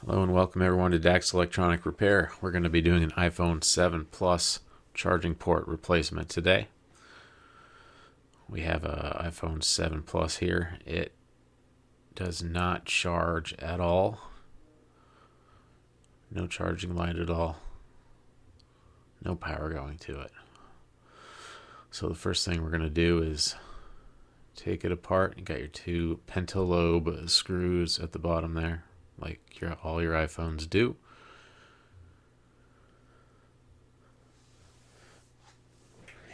Hello and welcome everyone to Dax Electronic Repair. We're going to be doing an iPhone 7 Plus charging port replacement today. We have a iPhone 7 Plus here. It does not charge at all. No charging light at all. No power going to it. So the first thing we're going to do is take it apart. You got your two pentalobe screws at the bottom there, like all your iPhones do.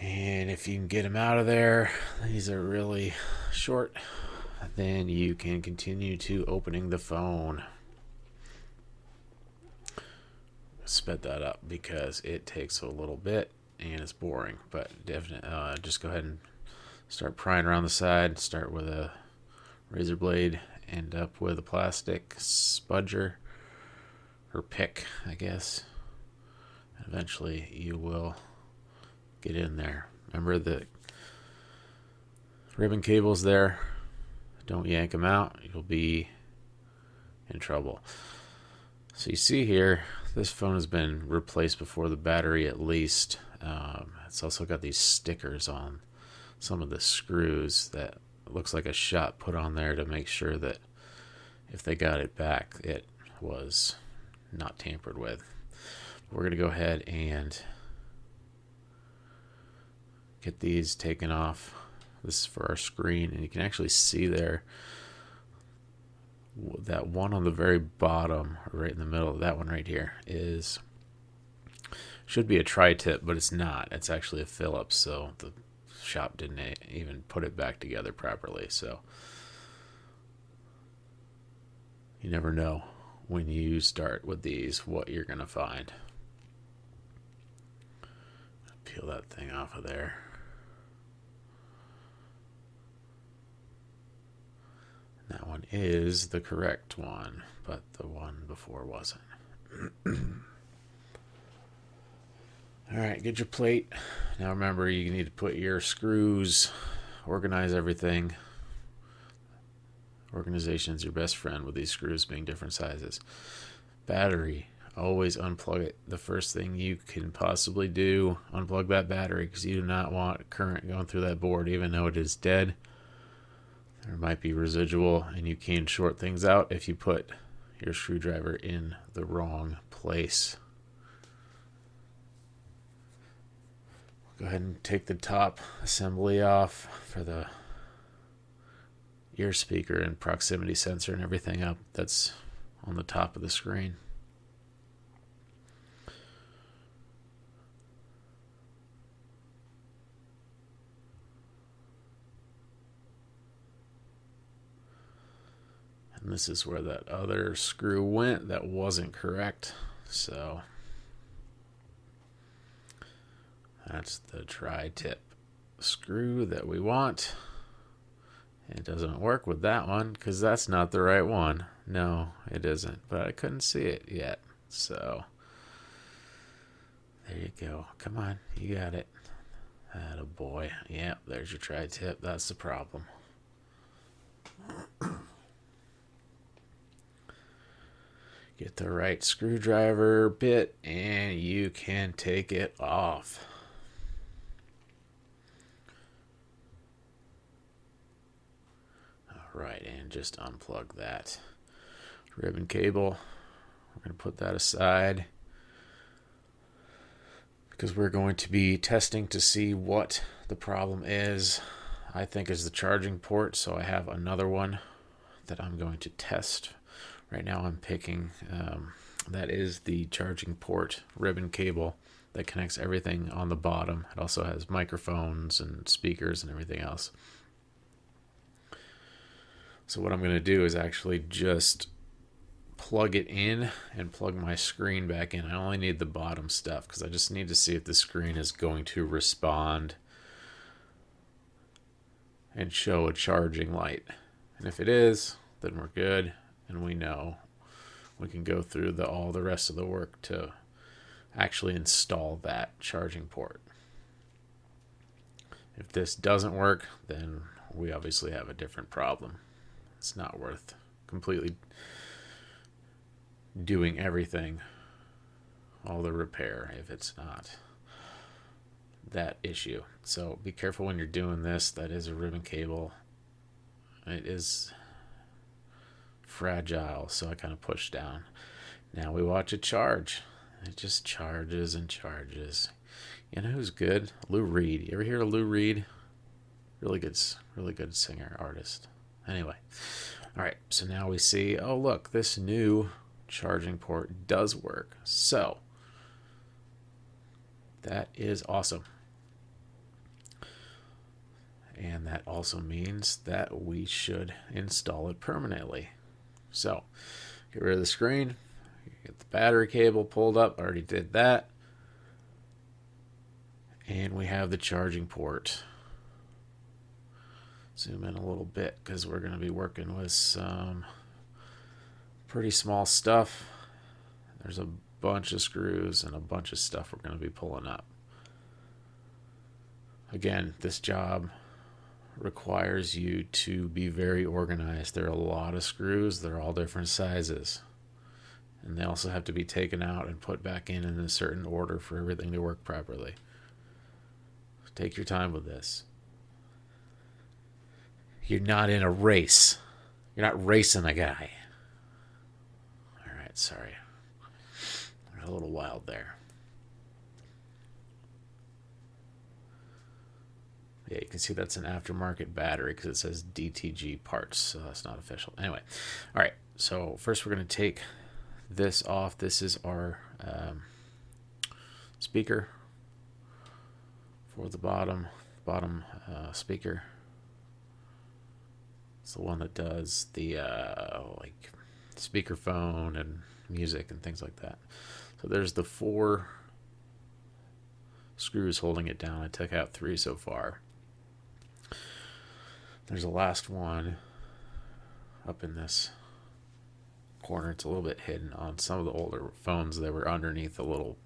And if you can get them out of there, these are really short, then you can continue to opening the phone. Sped that up because it takes a little bit and it's boring, but definitely just go ahead and start prying around the side. Start with a razor blade, end up with a plastic spudger or pick, I guess. Eventually you will get in there. Remember the ribbon cables there. Don't yank them out. You'll be in trouble. So you see here, this phone has been replaced before, the battery at least. It's also got these stickers on some of the screws that looks like a shot put on there to make sure that if they got it back, it was not tampered with. We're going to go ahead and get these taken off. This is for our screen, and you can actually see there that one on the very bottom, right in the middle, that one right here should be a tri-tip, but it's not. It's actually a Phillips, so the shop didn't even put it back together properly. So you never know when you start with these what you're gonna find. Peel that thing off of there. That one is the correct one, but the one before wasn't. Alright, get your plate. Now remember, you need to put your screws, organize everything. Organization is your best friend with these screws being different sizes. Battery, always unplug it. The first thing you can possibly do, unplug that battery, because you do not want current going through that board, even though it is dead. There might be residual, and you can short things out if you put your screwdriver in the wrong place. Go ahead and take the top assembly off for the ear speaker and proximity sensor and everything up that's on the top of the screen. And this is where that other screw went that wasn't correct. So that's the tri-tip screw that we want. It doesn't work with that one because that's not the right one. No, it isn't. But I couldn't see it yet. So there you go. Come on, you got it. Attaboy. Yeah, there's your tri-tip. That's the problem. Get the right screwdriver bit and you can take it off. Alright, and just unplug that ribbon cable. We're going to put that aside because we're going to be testing to see what the problem is. I think is the charging port, so I have another one that I'm going to test. Right now I'm picking, that is the charging port ribbon cable that connects everything on the bottom. It also has microphones and speakers and everything else. So what I'm going to do is actually just plug it in and plug my screen back in. I only need the bottom stuff because I just need to see if the screen is going to respond and show a charging light. And if it is, then we're good, and we know we can go through all the rest of the work to actually install that charging port. If this doesn't work, then we obviously have a different problem. It's not worth completely doing everything, all the repair, if it's not that issue. So be careful when you're doing this. That is a ribbon cable. It is fragile, so I kind of push down. Now we watch it charge. It just charges and charges. You know who's good? Lou Reed. You ever hear of Lou Reed? Really good singer, artist. Anyway, all right, so now we see, oh look, this new charging port does work. So that is awesome. And that also means that we should install it permanently. So get rid of the screen, get the battery cable pulled up. I already did that. And we have the charging port. Zoom in a little bit because we're going to be working with some pretty small stuff. There's a bunch of screws and a bunch of stuff we're going to be pulling up. Again, this job requires you to be very organized. There are a lot of screws. They're all different sizes. And they also have to be taken out and put back in a certain order for everything to work properly. Take your time with this. You're not in a race. You're not racing a guy. All right, sorry. I got a little wild there. Yeah, you can see that's an aftermarket battery because it says DTG parts, so that's not official. Anyway, all right, so first we're going to take this off. This is our speaker for the bottom speaker. It's the one that does the like speakerphone and music and things like that. So there's the 4 screws holding it down. I took out 3 so far. There's a last one up in this corner. It's a little bit hidden. On some of the older phones, they were underneath a little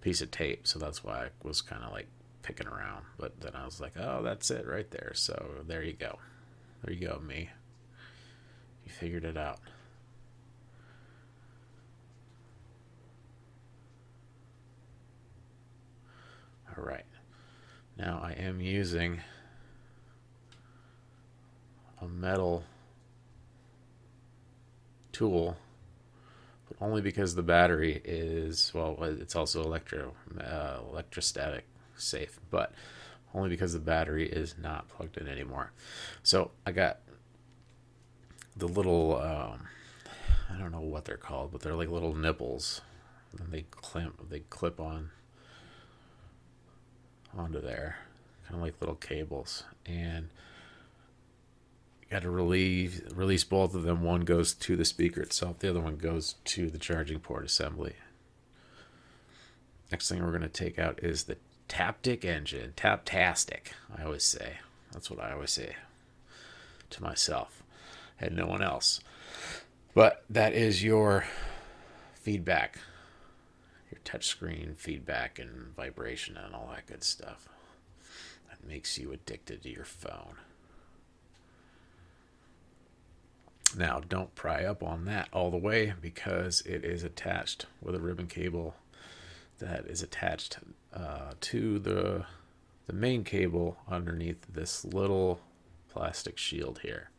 piece of tape, so that's why I was kind of like picking around. But then I was like, oh, that's it right there. So there you go. There you go, me. You figured it out. All right. Now I am using a metal tool, but only because the battery is, well, it's also electrostatic safe, but only because the battery is not plugged in anymore. So I got the little, I don't know what they're called, but they're like little nipples, and they clip onto there, kind of like little cables, and got to release both of them. One goes to the speaker itself, the other one goes to the charging port assembly. Next thing we're going to take out is the Taptic engine. Taptastic, I always say. That's what I always say to myself and no one else. But that is your feedback, your touchscreen feedback and vibration and all that good stuff. That makes you addicted to your phone. Now, don't pry up on that all the way because it is attached with a ribbon cable that is attached to the main cable underneath this little plastic shield here.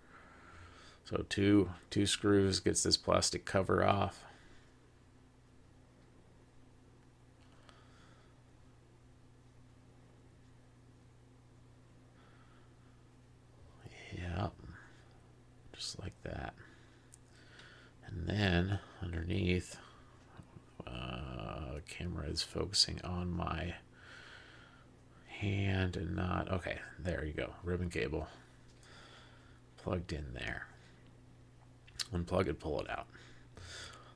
So two screws gets this plastic cover off. Yep, just like that. And then underneath, the camera is focusing on my hand and not, okay, there you go, ribbon cable plugged in there. Unplug it, pull it out.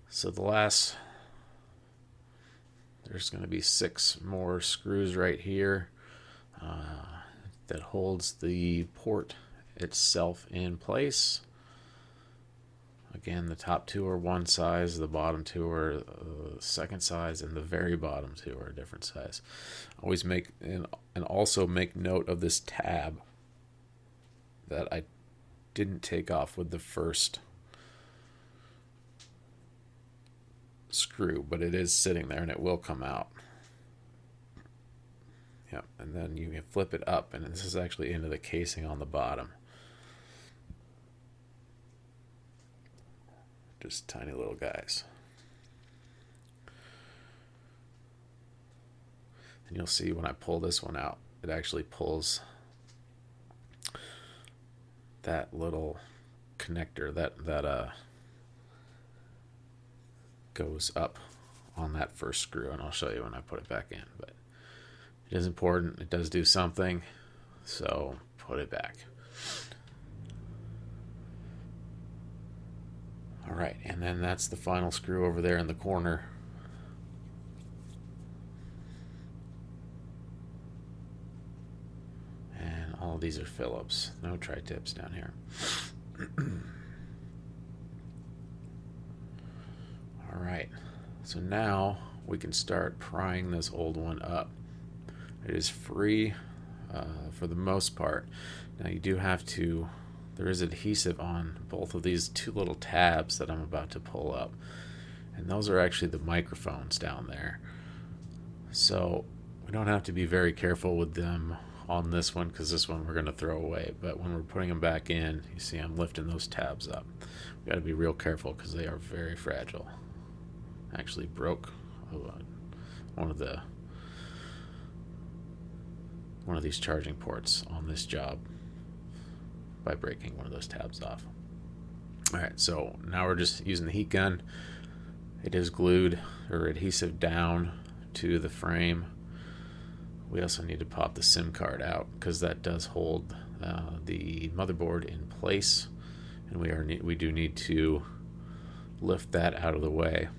So there's going to be 6 more screws right here that holds the port itself in place. Again, the top 2 are one size, the bottom 2 are second size, and the very bottom 2 are a different size. Always make and also make note of this tab that I didn't take off with the first screw, but it is sitting there and it will come out. Yep, and then you can flip it up, and this is actually into the casing on the bottom. Just tiny little guys. And you'll see when I pull this one out, it actually pulls that little connector that goes up on that first screw, and I'll show you when I put it back in. But it is important. It does do something, so put it back. All right, and then that's the final screw over there in the corner. And all of these are Phillips. No tri-tips down here. All right, so now we can start prying this old one up. It is free for the most part. Now you do have to, there is adhesive on both of these two little tabs that I'm about to pull up. And those are actually the microphones down there. So we don't have to be very careful with them on this one, because this one we're going to throw away. But when we're putting them back in, you see I'm lifting those tabs up. We got to be real careful because they are very fragile. I actually broke one of these charging ports on this job by breaking one of those tabs off. Alright, so now we're just using the heat gun. It is glued or adhesive down to the frame. We also need to pop the SIM card out because that does hold the motherboard in place, and we do need to lift that out of the way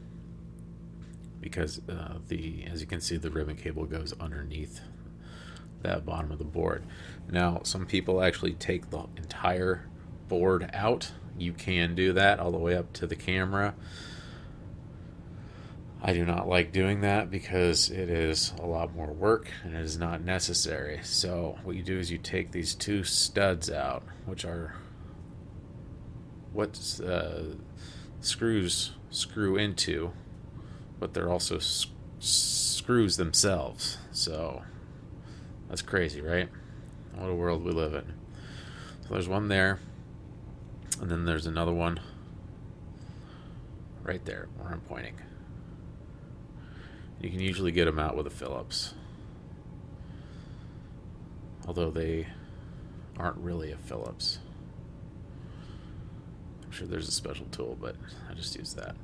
because as you can see, the ribbon cable goes underneath that bottom of the board. Now, some people actually take the entire board out. You can do that all the way up to the camera. I do not like doing that because it is a lot more work and it is not necessary. So what you do is you take these two studs out, which are what screws screw into, but they're also screws themselves. So that's crazy, right? What a world we live in. So there's one there, and then there's another one right there where I'm pointing. You can usually get them out with a Phillips, although they aren't really a Phillips. I'm sure there's a special tool, but I just use that.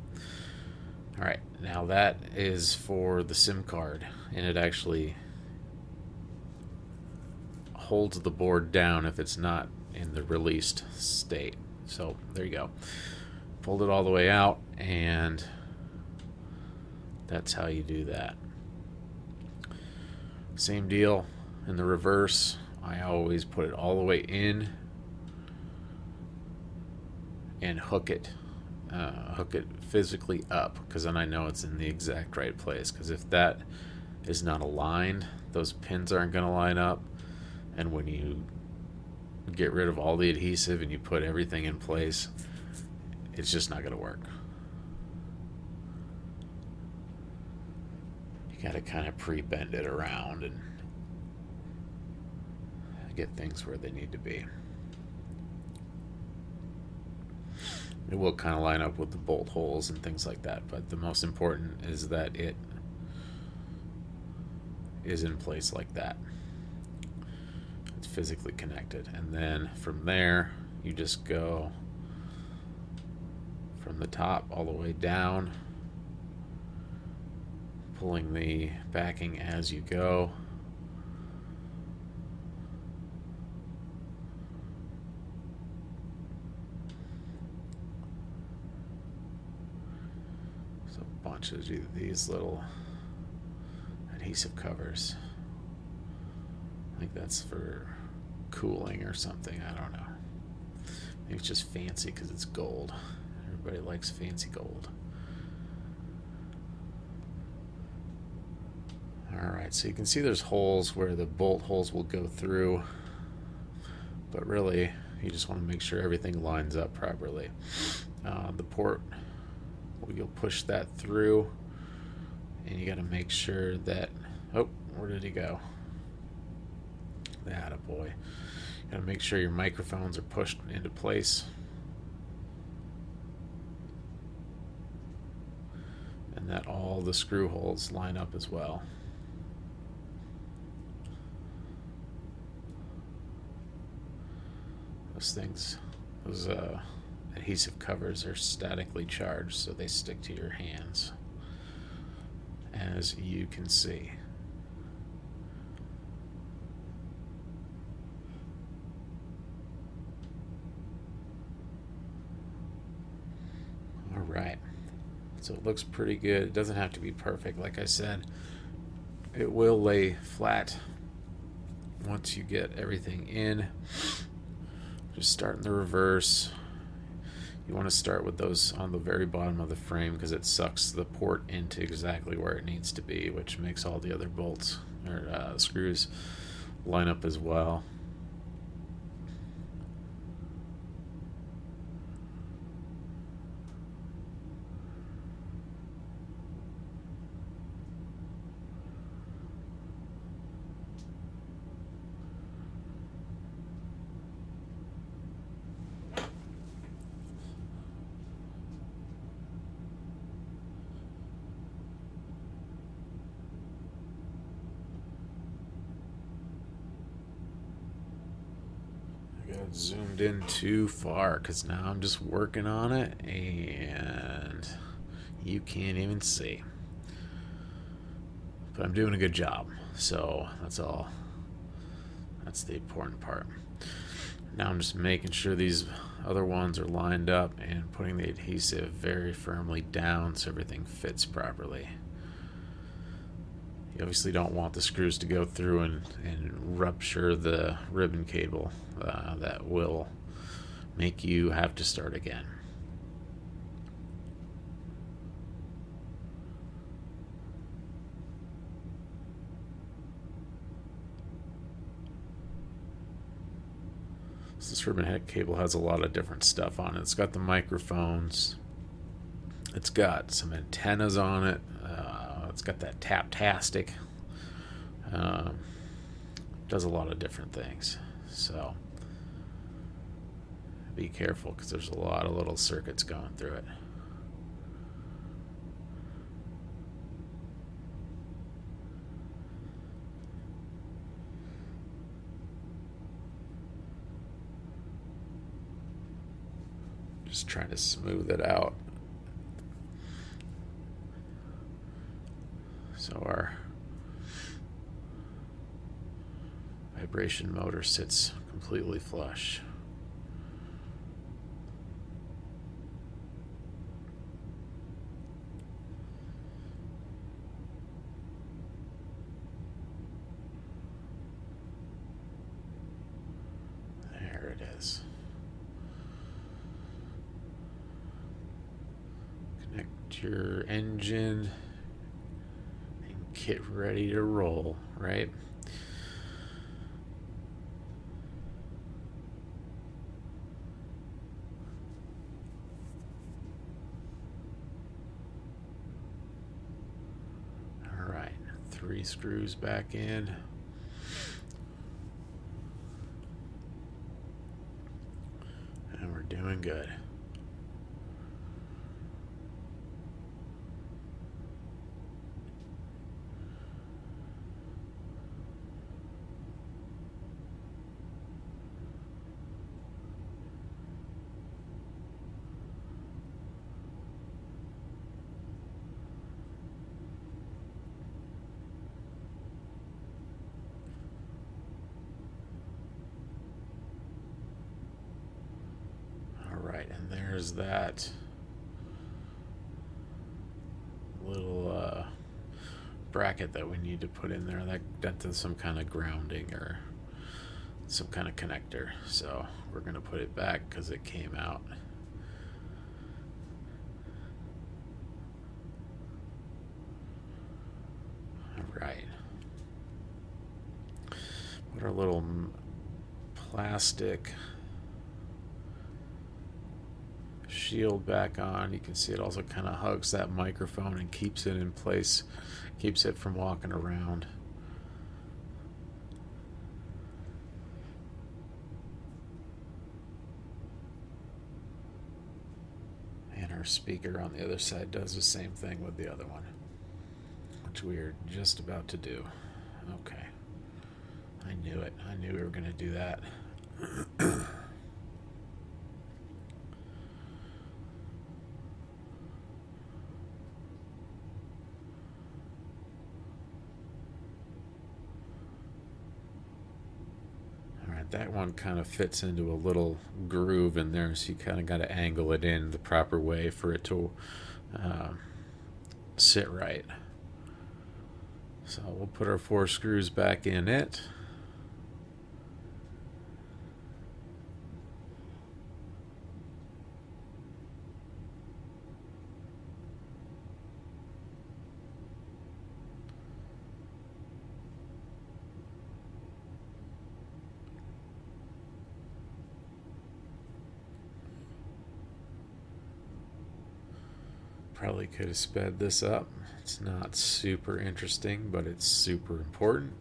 Alright, now that is for the SIM card, and it actually holds the board down if it's not in the released state. So there you go. Pulled it all the way out, and that's how you do that. Same deal in the reverse. I always put it all the way in and hook it physically up, because then I know it's in the exact right place. Because if that is not aligned, those pins aren't going to line up, and when you get rid of all the adhesive and you put everything in place, it's just not going to work. You got to kind of pre-bend it around and get things where they need to be. It will kind of line up with the bolt holes and things like that, but the most important is that it is in place like that. It's physically connected, and then from there you just go from the top all the way down, pulling the backing as you go. So a bunch of these little adhesive covers. I think that's for cooling or something. I don't know. Maybe it's just fancy because it's gold. Everybody likes fancy gold. Alright, so you can see there's holes where the bolt holes will go through, but really you just want to make sure everything lines up properly. The port you'll push that through, and you got to make sure that, oh, where did he go? That a boy. Got to make sure your microphones are pushed into place, and that all the screw holes line up as well. Those adhesive covers are statically charged, so they stick to your hands, as you can see. All right, so it looks pretty good. It doesn't have to be perfect, like I said. It will lay flat once you get everything in. Just start in the reverse. You want to start with those on the very bottom of the frame because it sucks the port into exactly where it needs to be, which makes all the other bolts or screws line up as well. Zoomed in too far because now I'm just working on it and you can't even see, but I'm doing a good job, so that's the important part. Now I'm just making sure these other ones are lined up and putting the adhesive very firmly down so everything fits properly. You obviously don't want the screws to go through and rupture the ribbon cable. That will make you have to start again. So this ribbon head cable has a lot of different stuff on it. It's got the microphones. It's got some antennas on it. It's got that tap-tastic. Does a lot of different things. So be careful because there's a lot of little circuits going through it. Just trying to smooth it out. So our vibration motor sits completely flush. There it is. Connect your engine. Get ready to roll, right? All right, 3 screws back in. And we're doing good. And there's that little bracket that we need to put in there. That does some kind of grounding or some kind of connector. So we're going to put it back because it came out. All right. Put our little plastic shield back on. You can see it also kind of hugs that microphone and keeps it in place, keeps it from walking around. And our speaker on the other side does the same thing with the other one, which we are just about to do. Okay. I knew it. I knew we were going to do that. That one kind of fits into a little groove in there, so you kind of got to angle it in the proper way for it to sit right. So we'll put our 4 screws back in it. Probably could have sped this up. It's not super interesting, but it's super important.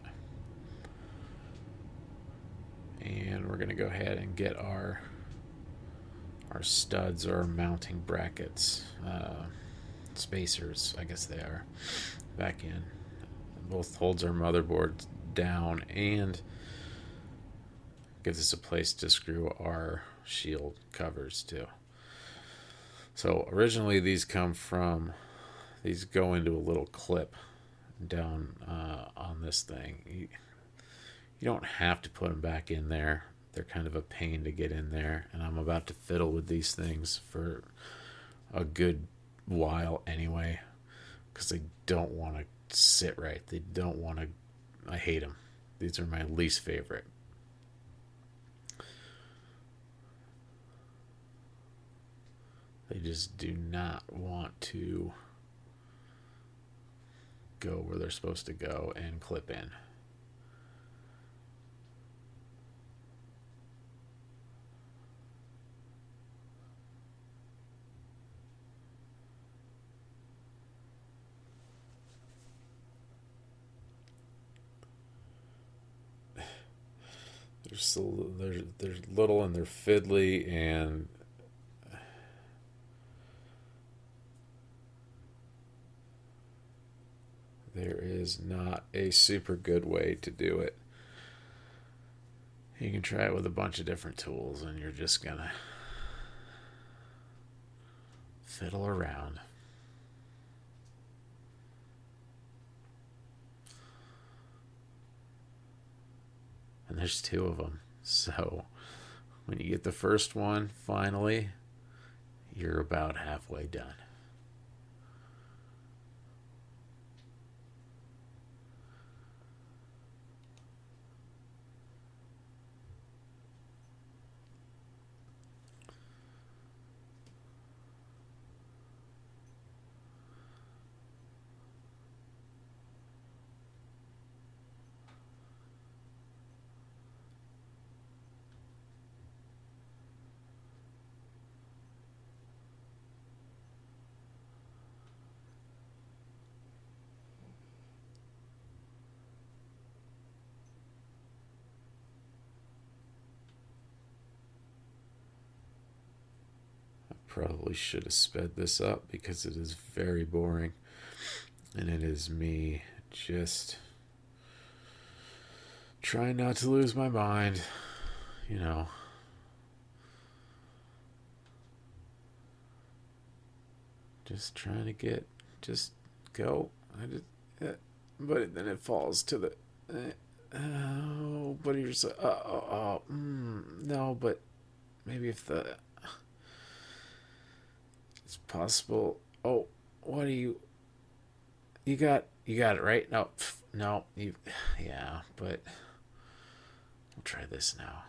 And we're going to go ahead and get our studs or mounting brackets, spacers, I guess they are, back in. Both holds our motherboard down and gives us a place to screw our shield covers to. So originally these go into a little clip down on this thing. You don't have to put them back in there. They're kind of a pain to get in there, and I'm about to fiddle with these things for a good while anyway, because they don't want to sit right. They don't want to. I hate them. These are my least favorite. They just do not want to go where they're supposed to go and clip in. They're little and they're fiddly, and there is not a super good way to do it. You can try it with a bunch of different tools, and you're just gonna fiddle around. And there's 2 of them. So when you get the first one, finally, you're about halfway done. Probably should have sped this up because it is very boring, and it is me just trying not to lose my mind, you know. Just trying to just go. But then it falls to the. Oh, but you're so. No, but maybe if the. It's possible. Oh, what do you? You got it right. No, no, you. Yeah, but we'll try this now.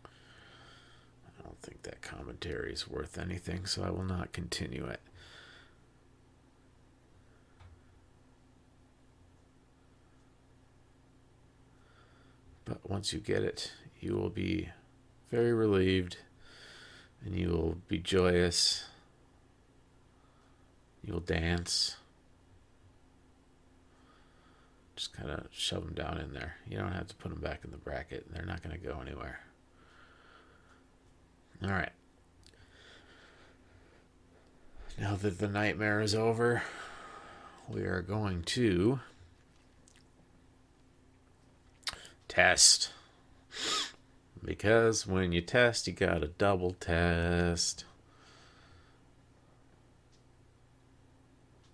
I don't think that commentary is worth anything, so I will not continue it. But once you get it, you will be very relieved, and you will be joyous. You will dance. Just kind of shove them down in there. You don't have to put them back in the bracket. They're not going to go anywhere. All right. Now that the nightmare is over, we are going to test. Because when you test, you got to double test.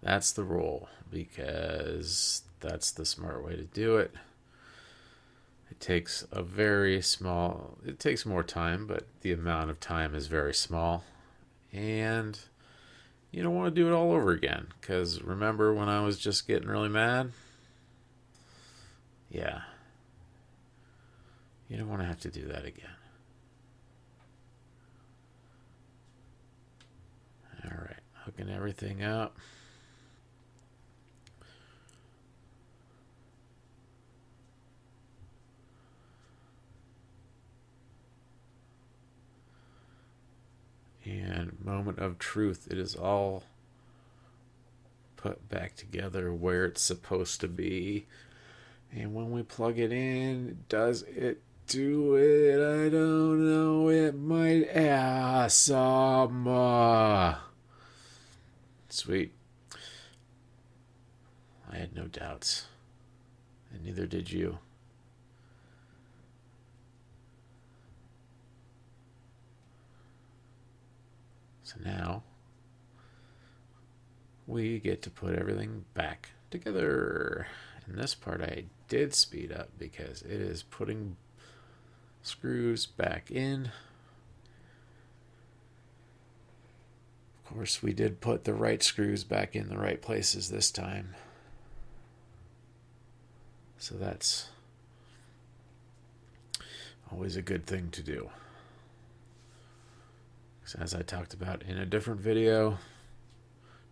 That's the rule, because that's the smart way to do it. It takes it takes more time, but the amount of time is very small. And you don't want to do it all over again, because remember when I was just getting really mad? Yeah. You don't want to have to do that again. All right, hooking everything up. And moment of truth, it is all put back together where it's supposed to be. And when we plug it in, does it do it? I don't know. It might. Awesome. Sweet. I had no doubts. And neither did you. So now we get to put everything back together. And this part I did speed up because it is putting screws back in. Of course, we did put the right screws back in the right places this time. So that's always a good thing to do. As I talked about in a different video,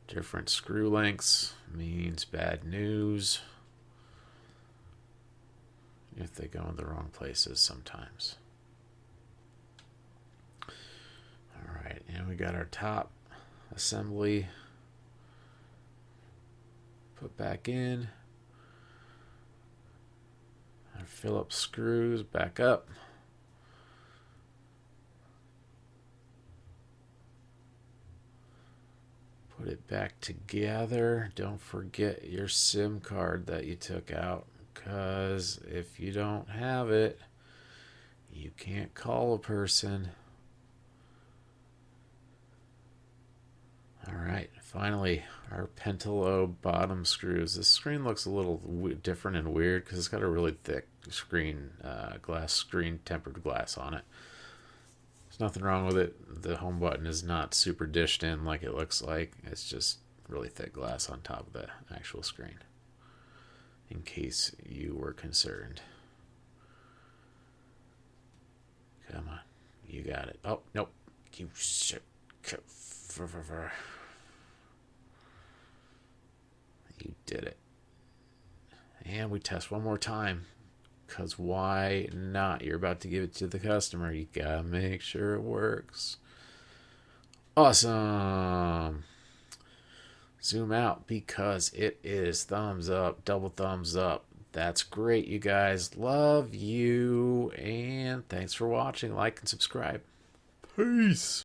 different screw lengths means bad news if they go in the wrong places sometimes. All right, and we got our top assembly put back in. Our Phillips screws back up. Put it back together. Don't forget your SIM card that you took out, because if you don't have it, you can't call a person. All right, finally, our pentalobe bottom screws. This screen looks a little different and weird because it's got a really thick tempered glass on it. There's nothing wrong with it. The home button is not super dished in like it looks like. It's just really thick glass on top of the actual screen, in case you were concerned. Come on. You got it. Oh, nope. You shit. You did it. And we test one more time. Because why not? You're about to give it to the customer. You gotta make sure it works. Awesome. Zoom out because it is thumbs up, double thumbs up. That's great, you guys. Love you. And thanks for watching. Like and subscribe. Peace.